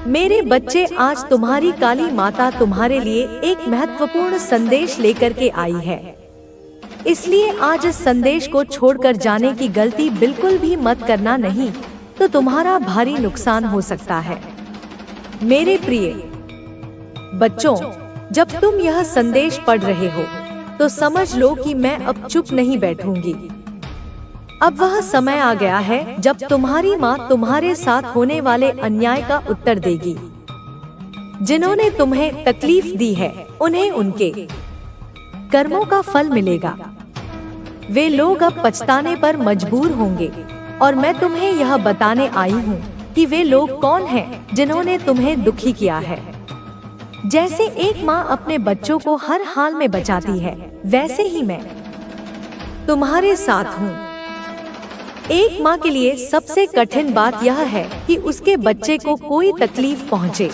मेरे बच्चे, आज तुम्हारी काली माता तुम्हारे लिए एक महत्वपूर्ण संदेश लेकर के आई है। इसलिए आज इस संदेश को छोड़कर जाने की गलती बिल्कुल भी मत करना, नहीं तो तुम्हारा भारी नुकसान हो सकता है। मेरे प्रिय बच्चों, जब तुम यह संदेश पढ़ रहे हो तो समझ लो कि मैं अब चुप नहीं बैठूंगी। अब वह समय आ गया है जब तुम्हारी माँ तुम्हारे साथ होने वाले अन्याय का उत्तर देगी। जिन्होंने तुम्हें तकलीफ दी है, उन्हें उनके कर्मों का फल मिलेगा। वे लोग अब पछताने पर मजबूर होंगे और मैं तुम्हें यह बताने आई हूँ कि वे लोग कौन हैं जिन्होंने तुम्हें दुखी किया है। जैसे एक माँ अपने बच्चों को हर हाल में बचाती है, वैसे ही मैं तुम्हारे साथ हूँ। एक माँ के लिए सबसे कठिन बात यह है कि उसके बच्चे को कोई तकलीफ पहुँचे।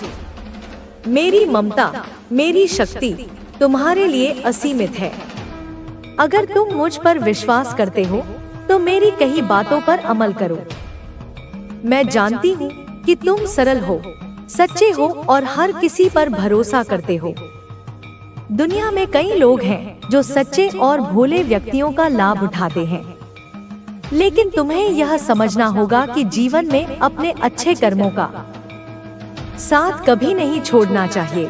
मेरी ममता, मेरी शक्ति तुम्हारे लिए असीमित है। अगर तुम मुझ पर विश्वास करते हो तो मेरी कही बातों पर अमल करो। मैं जानती हूँ कि तुम सरल हो, सच्चे हो और हर किसी पर भरोसा करते हो। दुनिया में कई लोग हैं जो सच्चे और भोले व्यक्तियों का लाभ उठाते हैं, लेकिन तुम्हें यह समझना होगा कि जीवन में अपने अच्छे कर्मों का साथ कभी नहीं छोड़ना चाहिए।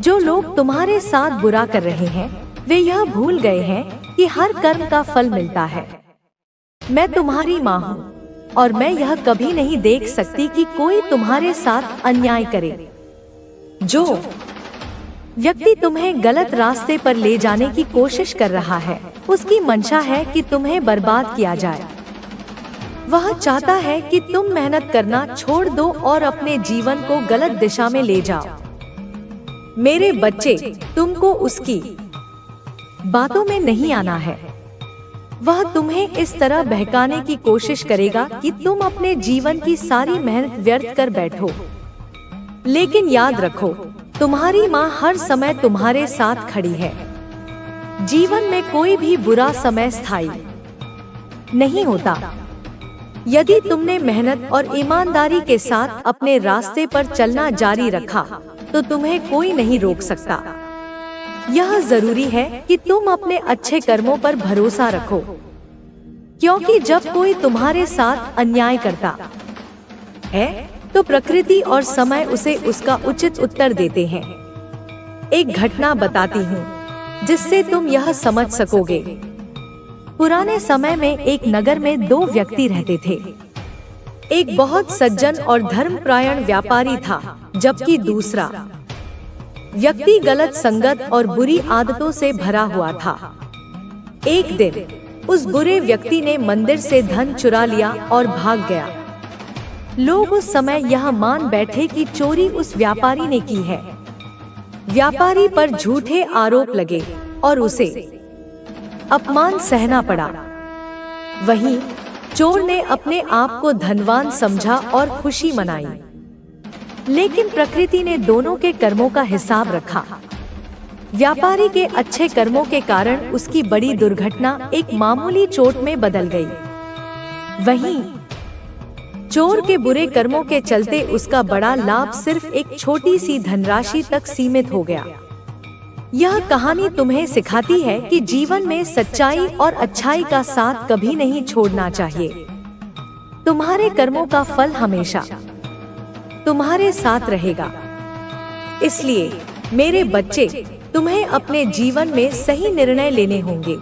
जो लोग तुम्हारे साथ बुरा कर रहे हैं, वे यह भूल गए हैं कि हर कर्म का फल मिलता है। मैं तुम्हारी माँ हूँ और मैं यह कभी नहीं देख सकती कि कोई तुम्हारे साथ अन्याय करे। जो व्यक्ति तुम्हें गलत रास्ते पर ले जाने की कोशिश कर रहा है, उसकी मंशा है कि तुम्हें बर्बाद किया जाए। वह चाहता है कि तुम मेहनत करना छोड़ दो और अपने जीवन को गलत दिशा में ले जाओ। मेरे बच्चे, तुमको उसकी बातों में नहीं आना है। वह तुम्हें इस तरह बहकाने की कोशिश करेगा कि तुम अपने जीवन की सारी मेहनत व्यर्थ कर बैठो। लेकिन याद रखो, तुम्हारी माँ हर समय तुम्हारे साथ खड़ी है। जीवन में कोई भी बुरा समय स्थायी नहीं होता। यदि तुमने मेहनत और ईमानदारी के साथ अपने रास्ते पर चलना जारी रखा तो तुम्हें कोई नहीं रोक सकता। यह जरूरी है कि तुम अपने अच्छे कर्मों पर भरोसा रखो, क्योंकि जब कोई तुम्हारे साथ अन्याय करता है तो प्रकृति और समय उसे उसका उचित उत्तर देते हैं। एक घटना बताती हूँ जिससे तुम यह समझ सकोगे। पुराने समय में एक नगर में दो व्यक्ति रहते थे। एक बहुत सज्जन और धर्मपरायण व्यापारी था, जबकि दूसरा व्यक्ति गलत संगत और बुरी आदतों से भरा हुआ था। एक दिन उस बुरे व्यक्ति ने मंदिर से धन चुरा लिया और भाग गया। लोग उस समय यह मान बैठे कि चोरी उस व्यापारी ने की है। व्यापारी पर झूठे आरोप लगे और उसे अपमान सहना पड़ा। वहीं चोर ने अपने आप को धनवान समझा और खुशी मनाई। लेकिन प्रकृति ने दोनों के कर्मों का हिसाब रखा। व्यापारी के अच्छे कर्मों के कारण उसकी बड़ी दुर्घटना एक मामूली चोट में बदल गई। वहीं चोर के बुरे कर्मों के चलते उसका बड़ा लाभ सिर्फ एक छोटी सी धनराशि तक सीमित हो गया। यह कहानी तुम्हें सिखाती है कि जीवन में सच्चाई और अच्छाई का साथ कभी नहीं छोड़ना चाहिए। तुम्हारे कर्मों का फल हमेशा तुम्हारे साथ रहेगा। इसलिए मेरे बच्चे, तुम्हें अपने जीवन में सही निर्णय लेने होंगे।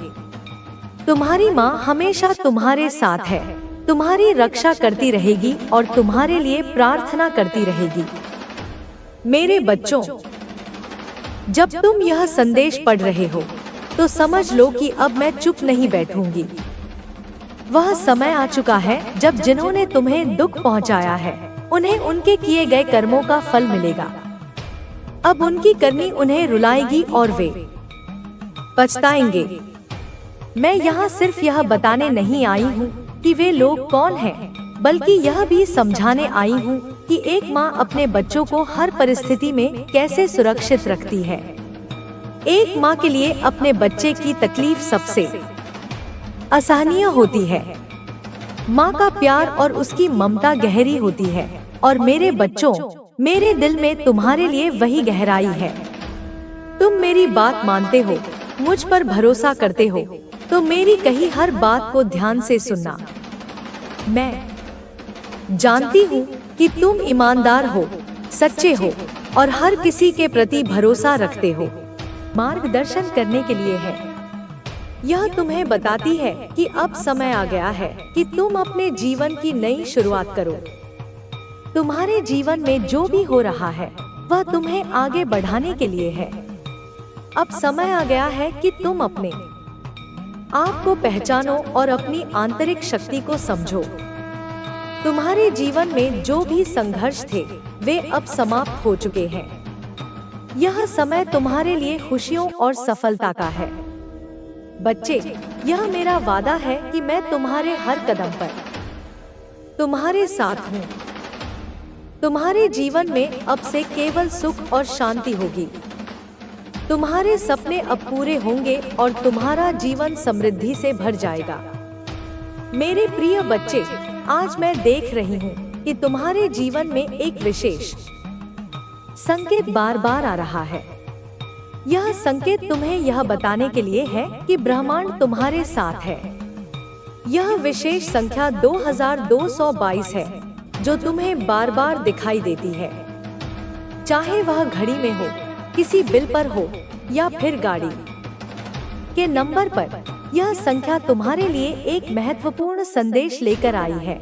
तुम्हारी माँ हमेशा तुम्हारे साथ है, तुम्हारी रक्षा करती रहेगी और तुम्हारे लिए प्रार्थना करती रहेगी। मेरे बच्चों, जब तुम यह संदेश पढ़ रहे हो तो समझ लो कि अब मैं चुप नहीं बैठूंगी। वह समय आ चुका है जब जिन्होंने तुम्हें दुख पहुंचाया है, उन्हें उनके किए गए कर्मों का फल मिलेगा। अब उनकी करनी उन्हें रुलाएगी और वे पछताएंगे। मैं यहाँ सिर्फ यह बताने नहीं आई हूँ कि वे लोग कौन हैं, बल्कि यह भी समझाने आई हूँ कि एक माँ अपने बच्चों को हर परिस्थिति में कैसे सुरक्षित रखती है। एक माँ के लिए अपने बच्चे की तकलीफ सबसे असहनीय होती है। माँ का प्यार और उसकी ममता गहरी होती है, और मेरे बच्चों, मेरे दिल में तुम्हारे लिए वही गहराई है। तुम मेरी बात मानते हो, मुझ पर भरोसा करते हो, तो मेरी कही हर बात को ध्यान से सुनना। मैं जानती हूँ कि तुम ईमानदार हो, सच्चे हो और हर किसी के प्रति भरोसा रखते हो। मार्गदर्शन करने के लिए है। यह तुम्हें बताती है कि अब समय आ गया है कि तुम अपने जीवन की नई शुरुआत करो। तुम्हारे जीवन में जो भी हो रहा है वह तुम्हें आगे बढ़ाने के लिए है। अब समय आ गया है कि तुम अपने आप को पहचानो और अपनी आंतरिक शक्ति को समझो। तुम्हारे जीवन में जो भी संघर्ष थे वे अब समाप्त हो चुके हैं। यह समय तुम्हारे लिए खुशियों और सफलता का है। बच्चे, यह मेरा वादा है कि मैं तुम्हारे हर कदम पर तुम्हारे साथ हूँ। तुम्हारे जीवन में अब से केवल सुख और शांति होगी। तुम्हारे सपने अब पूरे होंगे और तुम्हारा जीवन समृद्धि से भर जाएगा। मेरे प्रिय बच्चे, आज मैं देख रही हूँ कि तुम्हारे जीवन में एक विशेष संकेत बार बार आ रहा है। यह संकेत तुम्हें यह बताने के लिए है कि ब्रह्मांड तुम्हारे साथ है। यह विशेष संख्या 2222 है जो तुम्हें बार बार दिखाई देती है। चाहे वह घड़ी में हो, किसी बिल पर हो या फिर गाड़ी के नंबर पर, यह संख्या तुम्हारे लिए एक महत्वपूर्ण संदेश लेकर आई है।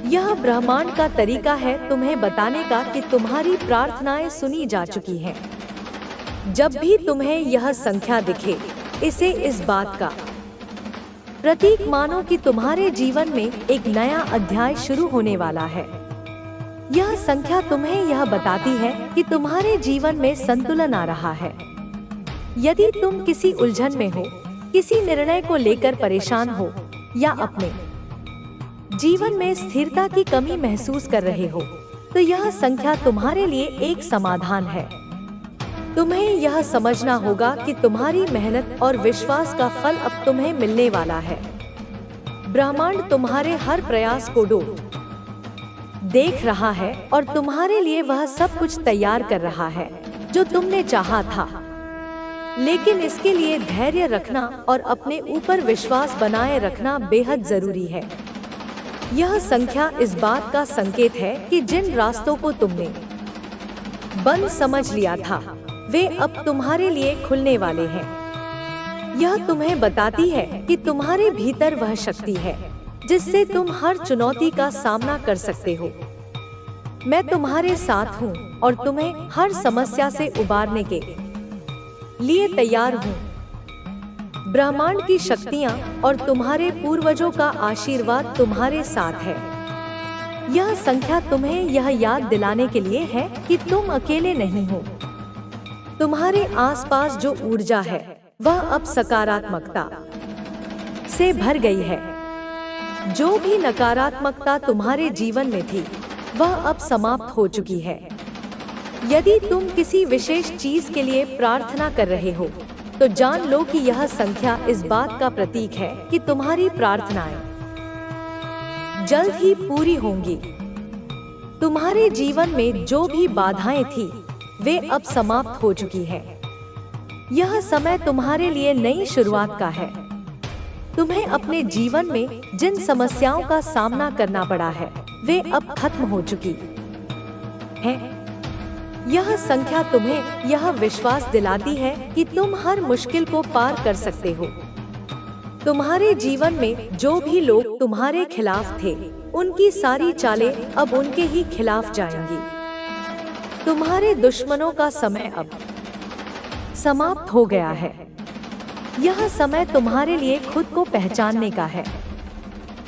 यह ब्रह्मांड का तरीका है तुम्हें बताने का कि तुम्हारी प्रार्थनाएं सुनी जा चुकी हैं। जब भी तुम्हें यह संख्या दिखे, इसे इस बात का प्रतीक मानो कि तुम्हारे जीवन में एक नया अध्याय शुरू होने वाला है। यह संख्या तुम्हें यह बताती है कि तुम्हारे जीवन में संतुलन आ रहा है। यदि तुम किसी उलझन में हो, किसी निर्णय को लेकर परेशान हो या अपने जीवन में स्थिरता की कमी महसूस कर रहे हो, तो यह संख्या तुम्हारे लिए एक समाधान है। तुम्हें यह समझना होगा कि तुम्हारी मेहनत और विश्वास का फल अब तुम्हें मिलने वाला है। ब्रह्मांड तुम्हारे हर प्रयास को देख रहा है और तुम्हारे लिए वह सब कुछ तैयार कर रहा है जो तुमने चाहा था। लेकिन इसके लिए धैर्य रखना और अपने ऊपर विश्वास बनाए रखना बेहद जरूरी है। यह संख्या इस बात का संकेत है कि जिन रास्तों को तुमने बंद समझ लिया था, वे अब तुम्हारे लिए खुलने वाले हैं। यह तुम्हें बताती है कि तुम्हारे भीतर वह शक्ति है जिससे तुम हर चुनौती का सामना कर सकते हो। मैं तुम्हारे साथ हूँ और तुम्हें हर समस्या से उबारने के लिए तैयार हूँ। ब्रह्मांड की शक्तियाँ और तुम्हारे पूर्वजों का आशीर्वाद तुम्हारे साथ है। यह संख्या तुम्हें यह याद दिलाने के लिए है कि तुम अकेले नहीं हो। तुम्हारे आसपास जो ऊर्जा है वह अब सकारात्मकता से भर गई है। जो भी नकारात्मकता तुम्हारे जीवन में थी वह अब समाप्त हो चुकी है। यदि तुम किसी विशेष चीज के लिए प्रार्थना कर रहे हो, तो जान लो कि यह संख्या इस बात का प्रतीक है कि तुम्हारी प्रार्थनाएं जल्द ही पूरी होंगी। तुम्हारे जीवन में जो भी बाधाएं थी वे अब समाप्त हो चुकी है। यह समय तुम्हारे लिए नई शुरुआत का है। तुम्हें अपने जीवन में जिन समस्याओं का सामना करना पड़ा है वे अब खत्म हो चुकी है। यह संख्या तुम्हें यह विश्वास दिलाती है कि तुम हर मुश्किल को पार कर सकते हो। तुम्हारे जीवन में जो भी लोग तुम्हारे खिलाफ थे, उनकी सारी चालें अब उनके ही खिलाफ जाएंगी। तुम्हारे दुश्मनों का समय अब समाप्त हो गया है। यह समय तुम्हारे लिए खुद को पहचानने का है।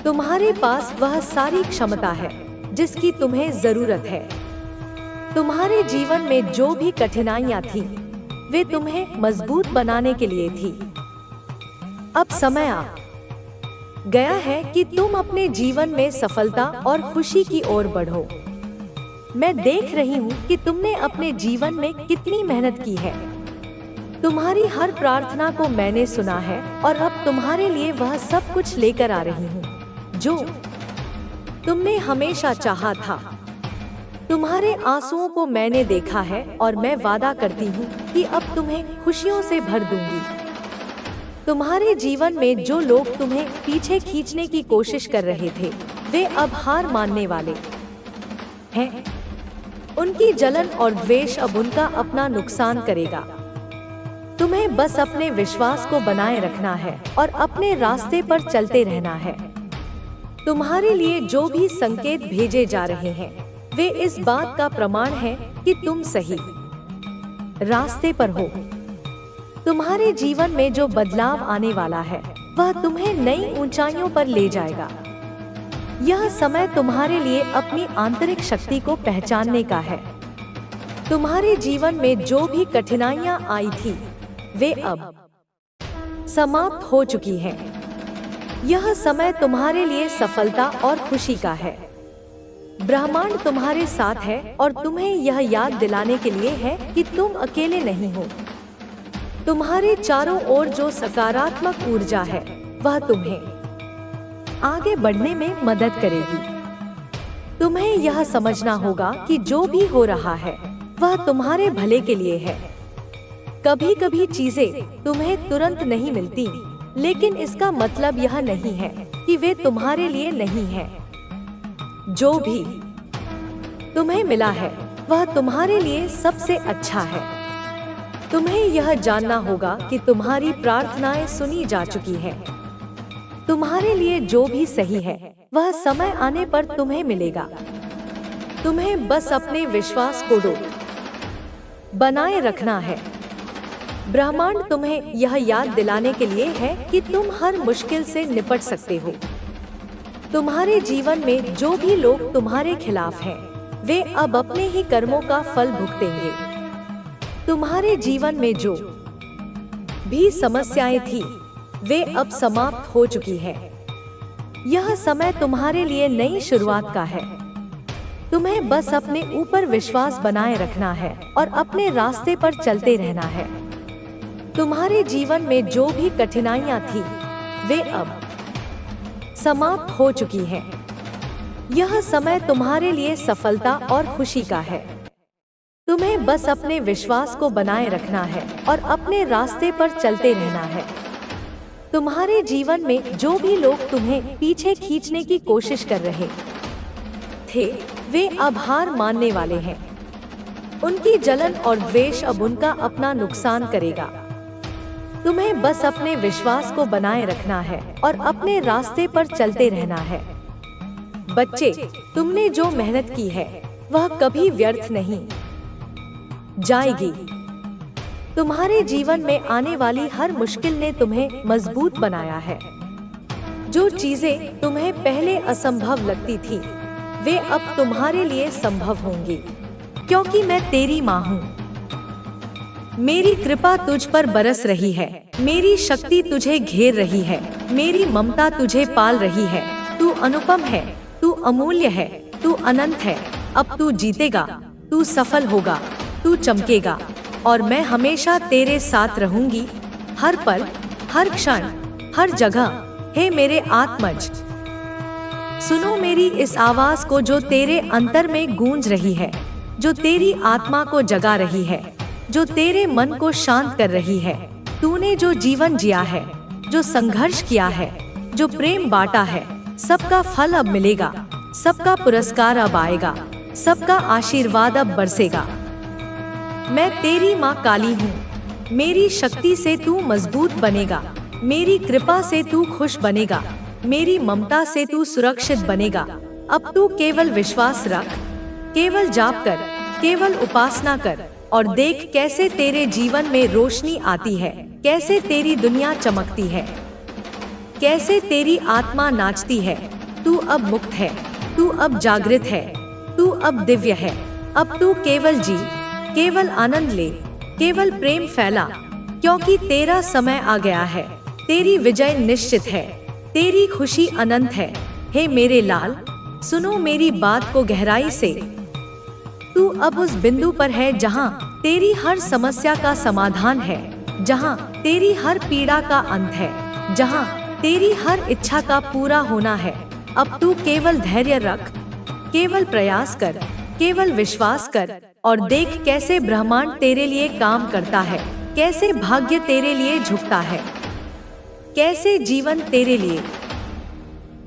तुम्हारे पास वह सारी क्षमता है जिसकी तुम्हें जरूरत है। तुम्हारे जीवन में जो भी कठिनाइयां थी, वे तुम्हें मजबूत बनाने के लिए थी। अब समय आ गया है कि तुम अपने जीवन में सफलता और खुशी की ओर बढ़ो। मैं देख रही हूँ कि तुमने अपने जीवन में कितनी मेहनत की है। तुम्हारी हर प्रार्थना को मैंने सुना है और अब तुम्हारे लिए वह सब कुछ लेकर आ रही हूँ जो तुमने हमेशा चाहा था। तुम्हारे आंसुओं को मैंने देखा है और मैं वादा करती हूँ कि अब तुम्हें खुशियों से भर दूंगी। तुम्हारे जीवन में जो लोग तुम्हें पीछे खींचने की कोशिश कर रहे थे, वे अब हार मानने वाले हैं। उनकी जलन और द्वेष अब उनका अपना नुकसान करेगा। तुम्हें बस अपने विश्वास को बनाए रखना है और अपने रास्ते पर चलते रहना है। तुम्हारे लिए जो भी संकेत भेजे जा रहे हैं, वे इस बात का प्रमाण है कि तुम सही रास्ते पर हो। तुम्हारे जीवन में जो बदलाव आने वाला है, वह तुम्हें नई ऊंचाइयों पर ले जाएगा। यह समय तुम्हारे लिए अपनी आंतरिक शक्ति को पहचानने का है। तुम्हारे जीवन में जो भी कठिनाइयां आई थी, वे अब समाप्त हो चुकी हैं। यह समय तुम्हारे लिए सफलता और खुशी का है। ब्रह्मांड तुम्हारे साथ है और तुम्हें यह याद दिलाने के लिए है कि तुम अकेले नहीं हो। तुम्हारे चारों ओर जो सकारात्मक ऊर्जा है, वह तुम्हें आगे बढ़ने में मदद करेगी। तुम्हें यह समझना होगा कि जो भी हो रहा है, वह तुम्हारे भले के लिए है। कभी कभी चीजें तुम्हें तुरंत नहीं मिलती, लेकिन इसका मतलब यह नहीं है कि वे तुम्हारे लिए नहीं हैं। जो भी तुम्हें मिला है, वह तुम्हारे लिए सबसे अच्छा है। तुम्हें यह जानना होगा कि तुम्हारी प्रार्थनाएं सुनी जा चुकी हैं। तुम्हारे लिए जो भी सही है, वह समय आने पर तुम्हें मिलेगा। तुम्हें बस अपने विश्वास को बनाए रखना है। ब्रह्मांड तुम्हें यह याद दिलाने के लिए है कि तुम हर मुश्किल से निपट सकते हो। तुम्हारे जीवन में जो भी लोग तुम्हारे खिलाफ हैं, वे अब अपने ही कर्मों का फल भुगतेंगे। तुम्हारे जीवन में जो भी समस्याएं थी, वे अब समाप्त हो चुकी है। यह समय तुम्हारे लिए नई शुरुआत का है। तुम्हें बस अपने ऊपर विश्वास बनाए रखना है और अपने रास्ते पर चलते रहना है। तुम्हारे जीवन में जो भी कठिनाइयां थी, वे अब समाप्त हो चुकी हैं। यह समय तुम्हारे लिए सफलता और खुशी का है। तुम्हें बस अपने विश्वास को बनाए रखना है और अपने रास्ते पर चलते रहना है। तुम्हारे जीवन में जो भी लोग तुम्हें पीछे खींचने की कोशिश कर रहे थे, वे अब हार मानने वाले हैं। उनकी जलन और द्वेष अब उनका अपना नुकसान करेगा। तुम्हें बस अपने विश्वास को बनाए रखना है और अपने रास्ते पर चलते रहना है। बच्चे, तुमने जो मेहनत की है, वह कभी व्यर्थ नहीं जाएगी। तुम्हारे जीवन में आने वाली हर मुश्किल ने तुम्हें मजबूत बनाया है। जो चीजें तुम्हें पहले असंभव लगती थी, वे अब तुम्हारे लिए संभव होंगी, क्योंकि मैं तेरी माँ हूँ। मेरी कृपा तुझ पर बरस रही है। मेरी शक्ति तुझे घेर रही है। मेरी ममता तुझे पाल रही है। तू अनुपम है, तू अमूल्य है, तू अनंत है। अब तू जीतेगा, तू सफल होगा, तू चमकेगा और मैं हमेशा तेरे साथ रहूंगी, हर पल, हर क्षण, हर जगह। हे मेरे आत्मज, सुनो मेरी इस आवाज को जो तेरे अंतर में गूंज रही है, जो तेरी आत्मा को जगा रही है, जो तेरे मन को शांत कर रही है। तूने जो जीवन जिया है, जो संघर्ष किया है, जो प्रेम बांटा है, सबका फल अब मिलेगा, सबका पुरस्कार अब आएगा, सबका आशीर्वाद अब बरसेगा। मैं तेरी माँ काली हूँ। मेरी शक्ति से तू मजबूत बनेगा, मेरी कृपा से तू खुश बनेगा, मेरी ममता से तू सुरक्षित बनेगा। अब तू केवल विश्वास रख, केवल जाप कर, केवल उपासना कर और देख कैसे तेरे जीवन में रोशनी आती है, कैसे तेरी दुनिया चमकती है, कैसे तेरी आत्मा नाचती है। तू अब मुक्त है, तू अब जागृत है, तू अब दिव्य है। अब तू केवल जी, केवल आनंद ले, केवल प्रेम फैला, क्योंकि तेरा समय आ गया है। तेरी विजय निश्चित है, तेरी खुशी अनंत है। हे मेरे लाल, सुनो मेरी बात को गहराई से। तू अब उस बिंदु पर है जहां तेरी हर समस्या का समाधान है, जहां तेरी हर पीड़ा का अंत है, जहां तेरी हर इच्छा का पूरा होना है। अब तू केवल धैर्य रख, केवल प्रयास कर, केवल विश्वास कर और देख कैसे ब्रह्मांड तेरे लिए काम करता है, कैसे भाग्य तेरे लिए झुकता है, कैसे जीवन तेरे लिए।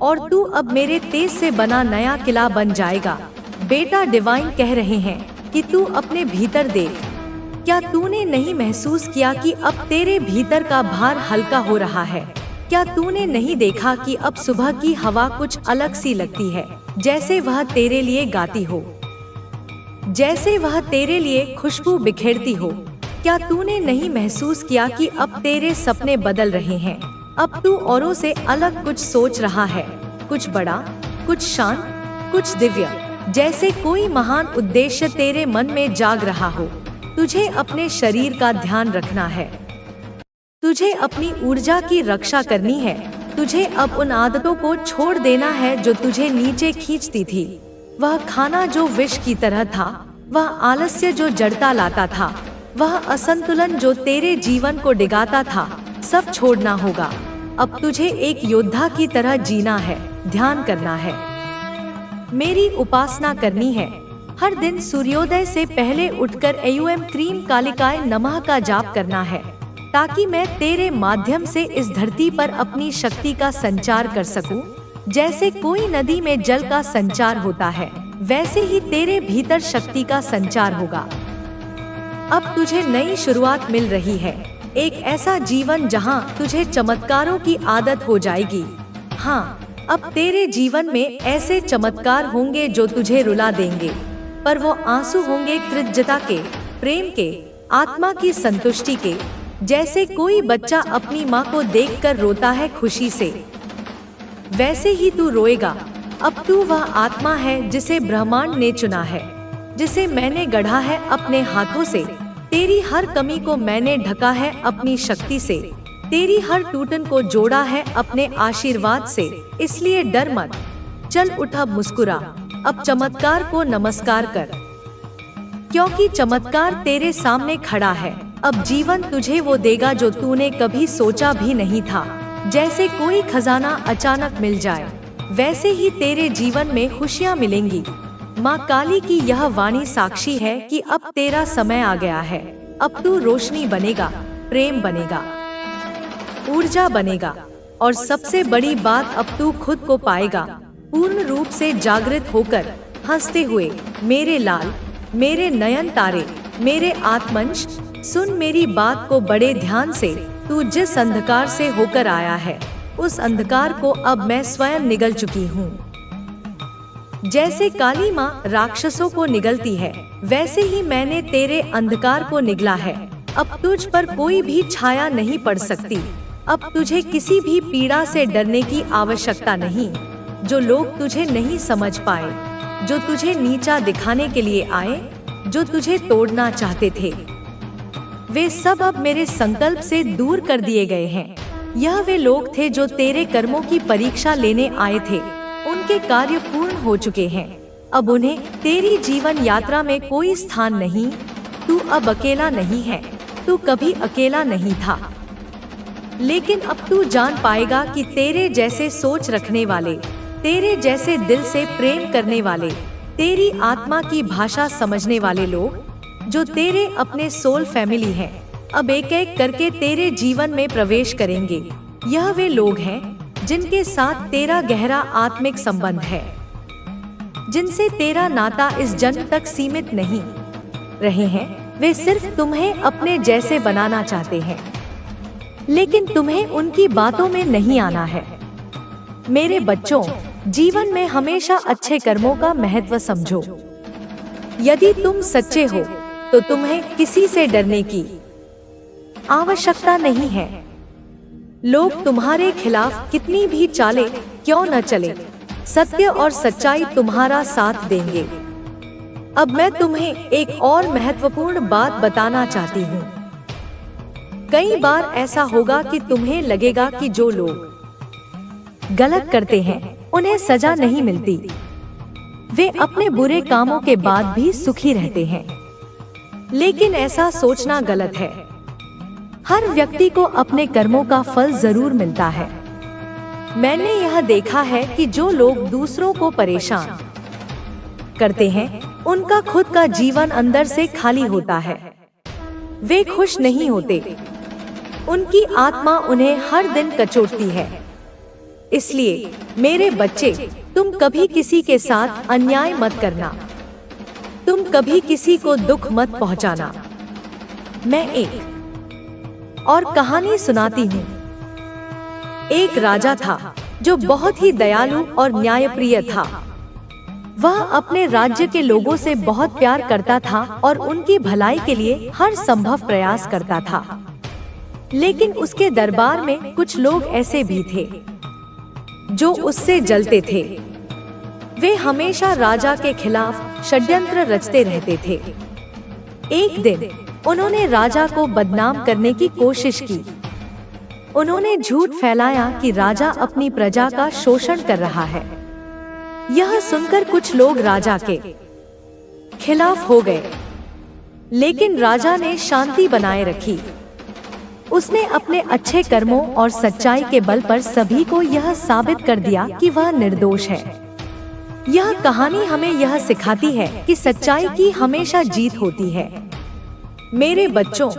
और तू अब मेरे तेज से बना नया किला बन जाएगा। बेटा, डिवाइन कह रहे हैं कि तू अपने भीतर देख। क्या तूने नहीं महसूस किया कि अब तेरे भीतर का भार हल्का हो रहा है? क्या तूने नहीं देखा कि अब सुबह की हवा कुछ अलग सी लगती है, जैसे वह तेरे लिए गाती हो, जैसे वह तेरे लिए खुशबू बिखेरती हो? क्या तूने नहीं महसूस किया कि अब तेरे सपने बदल रहे हैं? अब तू औरों से अलग कुछ सोच रहा है, कुछ बड़ा, कुछ शांत, कुछ दिव्य, जैसे कोई महान उद्देश्य तेरे मन में जाग रहा हो। तुझे अपने शरीर का ध्यान रखना है, तुझे अपनी ऊर्जा की रक्षा करनी है। तुझे अब उन आदतों को छोड़ देना है जो तुझे नीचे खींचती थी। वह खाना जो विष की तरह था, वह आलस्य जो जड़ता लाता था, वह असंतुलन जो तेरे जीवन को डिगाता था, सब छोड़ना होगा। अब तुझे एक योद्धा की तरह जीना है, ध्यान करना है, मेरी उपासना करनी है। हर दिन सूर्योदय से पहले उठकर एयूएम क्रीम कालिकाय नमः का जाप करना है, ताकि मैं तेरे माध्यम से इस धरती पर अपनी शक्ति का संचार कर सकूं। जैसे कोई नदी में जल का संचार होता है, वैसे ही तेरे भीतर शक्ति का संचार होगा। अब तुझे नई शुरुआत मिल रही है, एक ऐसा जीवन जहां तुझे चमत्कारों की आदत हो जाएगी। हाँ, अब तेरे जीवन में ऐसे चमत्कार होंगे जो तुझे रुला देंगे, पर वो आंसू होंगे कृतज्ञता के, प्रेम के, आत्मा की संतुष्टि के। जैसे कोई बच्चा अपनी माँ को देखकर रोता है खुशी से, वैसे ही तू रोएगा। अब तू वह आत्मा है जिसे ब्रह्मांड ने चुना है, जिसे मैंने गढ़ा है अपने हाथों से। तेरी हर कमी को मैंने ढका है अपनी शक्ति से, तेरी हर टूटन को जोड़ा है अपने आशीर्वाद से। इसलिए डर मत, चल उठ, अब मुस्कुरा, अब चमत्कार को नमस्कार कर, क्योंकि चमत्कार तेरे सामने खड़ा है। अब जीवन तुझे वो देगा जो तूने कभी सोचा भी नहीं था। जैसे कोई खजाना अचानक मिल जाए, वैसे ही तेरे जीवन में खुशियाँ मिलेंगी। माँ काली की यह वाणी साक्षी है कि अब तेरा समय आ गया है। अब तू रोशनी बनेगा, प्रेम बनेगा, ऊर्जा बनेगा, और सबसे बड़ी बात, अब तू खुद को पाएगा पूर्ण रूप से जागृत होकर, हंसते हुए। मेरे लाल, मेरे नयन तारे, मेरे आत्मंश, सुन मेरी बात को बड़े ध्यान से। तू जिस अंधकार से होकर आया है, उस अंधकार को अब मैं स्वयं निगल चुकी हूँ। जैसे काली माँ राक्षसों को निगलती है, वैसे ही मैंने तेरे अंधकार को निगला है। अब तुझ पर कोई भी छाया नहीं पड़ सकती। अब तुझे किसी भी पीड़ा से डरने की आवश्यकता नहीं। जो लोग तुझे नहीं समझ पाए, जो तुझे नीचा दिखाने के लिए आए, जो तुझे तोड़ना चाहते थे, वे सब अब मेरे संकल्प से दूर कर दिए गए हैं। यह वे लोग थे जो तेरे कर्मों की परीक्षा लेने आए थे, उनके कार्य पूर्ण हो चुके हैं। अब उन्हें तेरी जीवन यात्रा में कोई स्थान नहीं। तू अब अकेला नहीं है, तू कभी अकेला नहीं था। लेकिन अब तू जान पाएगा कि तेरे जैसे सोच रखने वाले, तेरे जैसे दिल से प्रेम करने वाले, तेरी आत्मा की भाषा समझने वाले लोग, जो तेरे अपने सोल फैमिली हैं, अब एक एक करके तेरे जीवन में प्रवेश करेंगे। यह वे लोग हैं जिनके साथ तेरा गहरा आत्मिक संबंध है, जिनसे तेरा नाता इस जन्म तक सीमित नहीं रहे हैं। वे सिर्फ तुम्हें अपने जैसे बनाना चाहते हैं, लेकिन तुम्हें उनकी बातों में नहीं आना है। मेरे बच्चों, जीवन में हमेशा अच्छे कर्मों का महत्व समझो। यदि तुम सच्चे हो तो तुम्हें किसी से डरने की आवश्यकता नहीं है। लोग तुम्हारे खिलाफ कितनी भी चाले क्यों न चले, सत्य और सच्चाई तुम्हारा साथ देंगे। अब मैं तुम्हें एक और महत्वपूर्ण बात बताना चाहती हूँ। कई बार ऐसा होगा कि तुम्हें लगेगा कि जो लोग गलत करते हैं उन्हें सजा नहीं मिलती, वे अपने बुरे कामों के बाद भी सुखी रहते हैं। लेकिन ऐसा सोचना गलत है। हर व्यक्ति को अपने कर्मों का फल जरूर मिलता है। मैंने यह देखा है कि जो लोग दूसरों को परेशान करते हैं, उनका खुद का जीवन अंदर से खाली होता है। वे खुश नहीं होते। उनकी आत्मा उन्हें हर दिन कचोटती है। इसलिए मेरे बच्चे, तुम कभी किसी के साथ अन्याय मत करना। तुम कभी किसी को दुख मत पहुंचाना। मैं एक और कहानी सुनाती हूँ। एक राजा था जो बहुत ही दयालु और न्यायप्रिय था। वह अपने राज्य के लोगों से बहुत प्यार करता था और उनकी भलाई के लिए हर संभव प्रयास करता था। लेकिन उसके दरबार में कुछ लोग ऐसे भी थे जो उससे जलते थे। वे हमेशा राजा के खिलाफ षड्यंत्र रचते रहते थे। एक दिन उन्होंने राजा को बदनाम करने की कोशिश की। उन्होंने झूठ फैलाया कि राजा अपनी प्रजा का शोषण कर रहा है। यह सुनकर कुछ लोग राजा के खिलाफ हो गए, लेकिन राजा ने शांति बनाए रखी। उसने अपने अच्छे कर्मों और सच्चाई के बल पर सभी को यह साबित कर दिया कि वह निर्दोष है। यह कहानी हमें यह सिखाती है कि सच्चाई की हमेशा जीत होती है। मेरे बच्चों,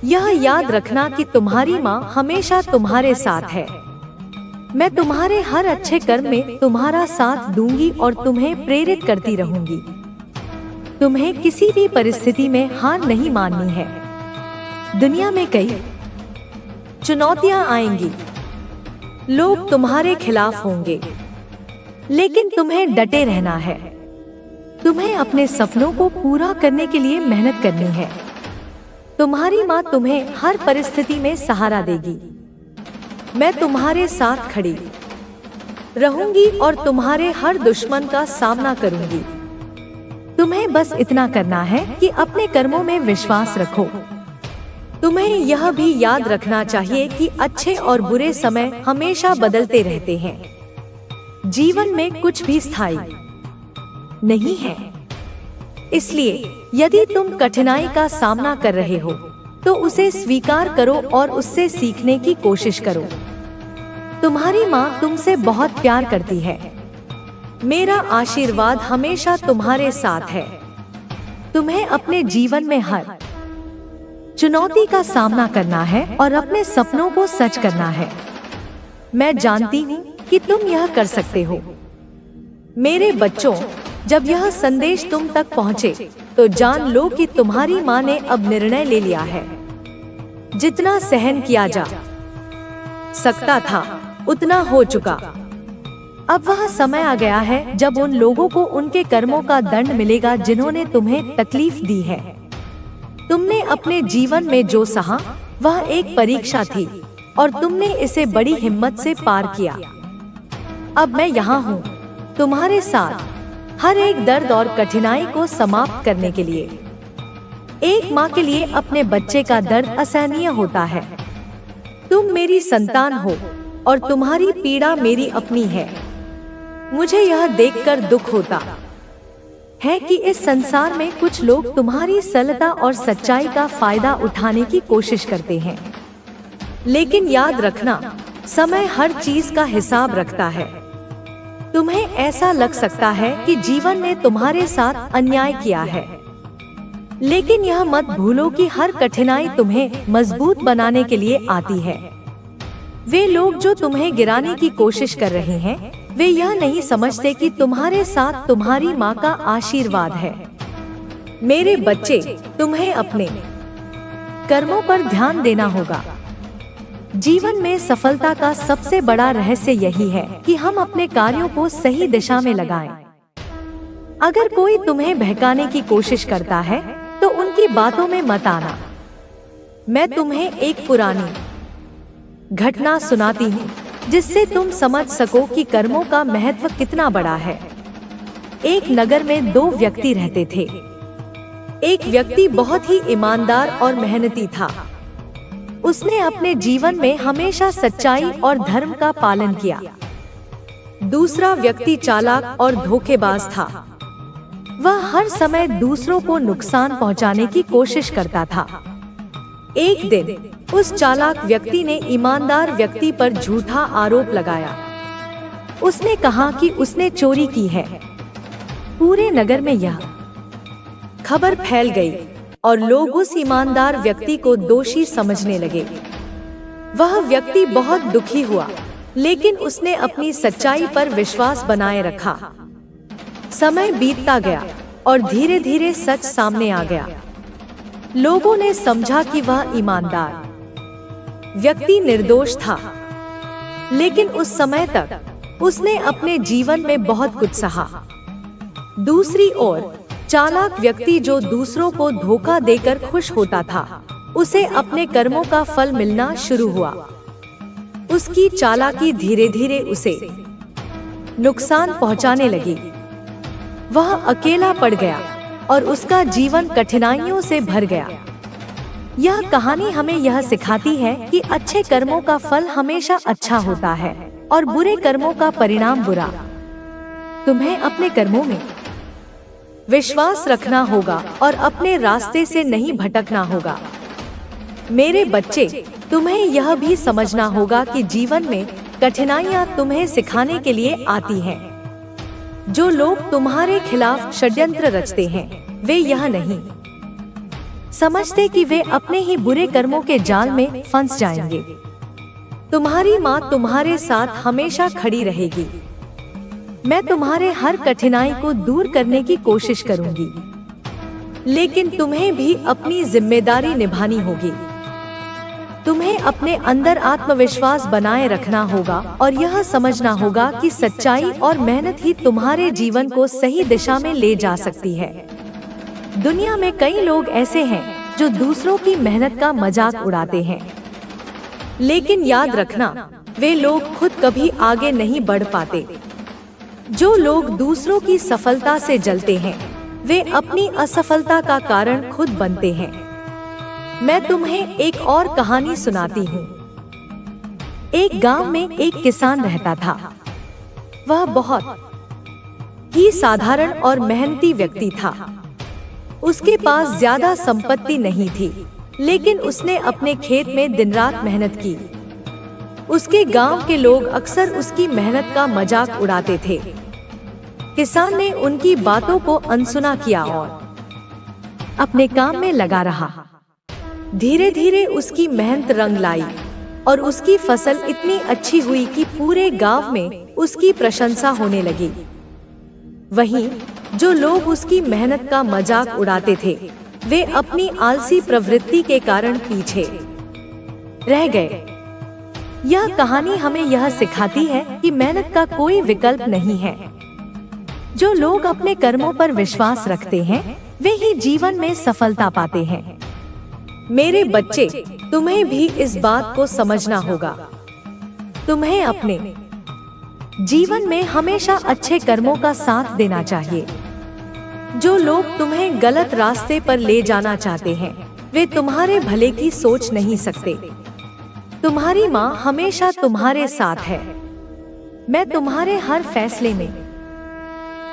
यह याद रखना कि तुम्हारी माँ हमेशा तुम्हारे साथ है। मैं तुम्हारे हर अच्छे कर्म में तुम्हारा साथ दूंगी और तुम्हें प्रेरित करती रहूंगी। तुम्हें किसी भी परिस्थिति में हार नहीं माननी है। दुनिया में कई चुनौतियां आएंगी, लोग तुम्हारे खिलाफ होंगे, लेकिन तुम्हें डटे रहना है। तुम्हें अपने सपनों को पूरा करने के लिए मेहनत करनी है। तुम्हारी माँ तुम्हें हर परिस्थिति में सहारा देगी। मैं तुम्हारे साथ खड़ी रहूंगी और तुम्हारे हर दुश्मन का सामना करूंगी। तुम्हें बस इतना करना है कि अपने कर्मों में विश्वास रखो। तुम्हें यह भी याद रखना चाहिए कि अच्छे और बुरे समय हमेशा बदलते रहते हैं। जीवन में कुछ भी स्थायी नहीं है। इसलिए यदि तुम कठिनाई का सामना कर रहे हो तो उसे स्वीकार करो और उससे सीखने की कोशिश करो। तुम्हारी माँ तुमसे बहुत प्यार करती है। मेरा आशीर्वाद हमेशा तुम्हारे साथ है। तुम्हें अपने जीवन में हर चुनौती का सामना करना है और अपने सपनों को सच करना है। मैं जानती हूँ कि तुम यह कर सकते हो। मेरे बच्चों, जब यह संदेश तुम तक पहुँचे तो जान लो कि तुम्हारी माँ ने अब निर्णय ले लिया है। जितना सहन किया जा सकता था उतना हो चुका। अब वह समय आ गया है जब उन लोगों को उनके कर्मों का दंड मिलेगा जिन्होंने तुम्हें तकलीफ दी है। तुमने अपने जीवन में जो सहा वह एक परीक्षा थी और तुमने इसे बड़ी हिम्मत से पार किया। अब मैं यहाँ हूँ तुम्हारे साथ, हर एक दर्द और कठिनाई को समाप्त करने के लिए। एक माँ के लिए अपने बच्चे का दर्द असहनीय होता है। तुम मेरी संतान हो और तुम्हारी पीड़ा मेरी अपनी है। मुझे यह देखकर दुख होता है कि इस संसार में कुछ लोग तुम्हारी सरलता और सच्चाई का फायदा उठाने की कोशिश करते हैं। लेकिन याद रखना, समय हर चीज का हिसाब रखता है। तुम्हें ऐसा लग सकता है कि जीवन ने तुम्हारे साथ अन्याय किया है, लेकिन यह मत भूलो कि हर कठिनाई तुम्हें मजबूत बनाने के लिए आती है। वे लोग जो तुम्हें गिराने की कोशिश कर रहे हैं, वे यह नहीं समझते कि तुम्हारे साथ तुम्हारी माँ का आशीर्वाद है। मेरे बच्चे, तुम्हें अपने कर्मों पर ध्यान देना होगा। जीवन में सफलता का सबसे बड़ा रहस्य यही है कि हम अपने कार्यों को सही दिशा में लगाएं। अगर कोई तुम्हें बहकाने की कोशिश करता है तो उनकी बातों में मत आना। मैं तुम्हें एक पुरानी घटना सुनाती हूँ जिससे तुम समझ सको कि कर्मों का महत्व कितना बड़ा है। एक नगर में दो व्यक्ति रहते थे। एक व्यक्ति बहुत ही ईमानदार और मेहनती था। उसने अपने जीवन में हमेशा सच्चाई और धर्म का पालन किया। दूसरा व्यक्ति चालाक और धोखेबाज था। वह हर समय दूसरों को नुकसान पहुंचाने की कोशिश करता था। एक दिन उस चालाक व्यक्ति ने ईमानदार व्यक्ति पर झूठा आरोप लगाया। उसने कहा कि उसने चोरी की है, पूरे नगर में यह खबर फैल गई और लोग उस ईमानदार व्यक्ति को दोषी समझने लगे। वह व्यक्ति बहुत दुखी हुआ, लेकिन उसने अपनी सच्चाई पर विश्वास बनाए रखा। समय बीतता गया और धीरे धीरे सच सामने आ गया। लोगों ने समझा कि वह ईमानदार व्यक्ति निर्दोष था, लेकिन उस समय तक उसने अपने जीवन में बहुत कुछ सहा। दूसरी ओर चालाक व्यक्ति जो दूसरों को धोखा देकर खुश होता था, उसे अपने कर्मों का फल मिलना शुरू हुआ। उसकी चालाकी धीरे धीरे उसे नुकसान पहुंचाने लगी। वह अकेला पड़ गया और उसका जीवन कठिनाइयों से भर गया। यह कहानी हमें यह सिखाती है कि अच्छे कर्मों का फल हमेशा अच्छा होता है और बुरे कर्मों का परिणाम बुरा। तुम्हें अपने कर्मों में विश्वास रखना होगा और अपने रास्ते से नहीं भटकना होगा। मेरे बच्चे, तुम्हें यह भी समझना होगा कि जीवन में कठिनाइयां तुम्हें सिखाने के लिए आती हैं। जो लोग तुम्हारे खिलाफ षड्यंत्र रचते हैं, वे यह नहीं समझते कि वे अपने ही बुरे कर्मों के जाल में फंस जाएंगे। तुम्हारी माँ तुम्हारे साथ हमेशा खड़ी रहेगी। मैं तुम्हारे हर कठिनाई को दूर करने की कोशिश करूंगी, लेकिन तुम्हें भी अपनी जिम्मेदारी निभानी होगी। तुम्हें अपने अंदर आत्मविश्वास बनाए रखना होगा और यह समझना होगा कि सच्चाई और मेहनत ही तुम्हारे जीवन को सही दिशा में ले जा सकती है। दुनिया में कई लोग ऐसे हैं जो दूसरों की मेहनत का मजाक उड़ाते हैं, लेकिन याद रखना, वे लोग खुद कभी आगे नहीं बढ़ पाते। जो लोग दूसरों की सफलता से जलते हैं, वे अपनी असफलता का कारण खुद बनते हैं। मैं तुम्हें एक और कहानी सुनाती हूँ। एक गांव में एक किसान रहता था। वह बहुत ही साधारण और मेहनती व्यक्ति था। उसके पास ज्यादा संपत्ति नहीं थी, लेकिन उसने अपने खेत में दिन रात मेहनत की। उसके गांव के लोग अक्सर उसकी मेहनत का मजाक उड़ाते थे। किसान ने उनकी बातों को अनसुना किया और अपने काम में लगा रहा। धीरे धीरे उसकी मेहनत रंग लाई और उसकी फसल इतनी अच्छी हुई कि पूरे गांव में उसकी प्रशंसा होने लगी। वहीं जो लोग उसकी मेहनत का मजाक उड़ाते थे, वे अपनी आलसी प्रवृत्ति के कारण पीछे रह गए। यह कहानी हमें यह सिखाती है कि मेहनत का कोई विकल्प नहीं है। जो लोग अपने कर्मों पर विश्वास रखते हैं, वे ही जीवन में सफलता पाते हैं। मेरे बच्चे, तुम्हें भी इस बात को समझना होगा। तुम्हें अपने जीवन में हमेशा अच्छे कर्मों का साथ देना चाहिए। जो लोग तुम्हें गलत रास्ते पर ले जाना चाहते हैं, वे तुम्हारे भले की सोच नहीं सकते। तुम्हारी माँ हमेशा तुम्हारे साथ है। मैं तुम्हारे हर फैसले में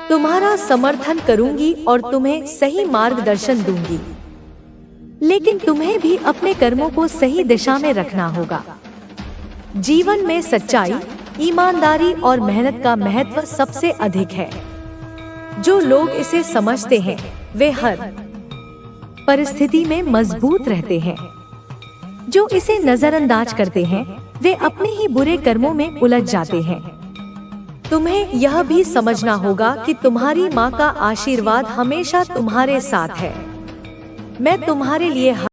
तुम्हारा समर्थन करूंगी और तुम्हें सही मार्गदर्शन दूंगी, लेकिन तुम्हें भी अपने कर्मों को सही दिशा में रखना होगा। जीवन में सच्चाई, ईमानदारी और मेहनत का महत्व सबसे अधिक है। जो लोग इसे समझते हैं, वे हर परिस्थिति में मजबूत रहते हैं। जो इसे नजरअंदाज करते हैं, वे अपने ही बुरे कर्मों में उलझ जाते हैं। तुम्हें यह भी समझना होगा कि तुम्हारी माँ का आशीर्वाद हमेशा तुम्हारे साथ है। मैं तुम्हारे लिए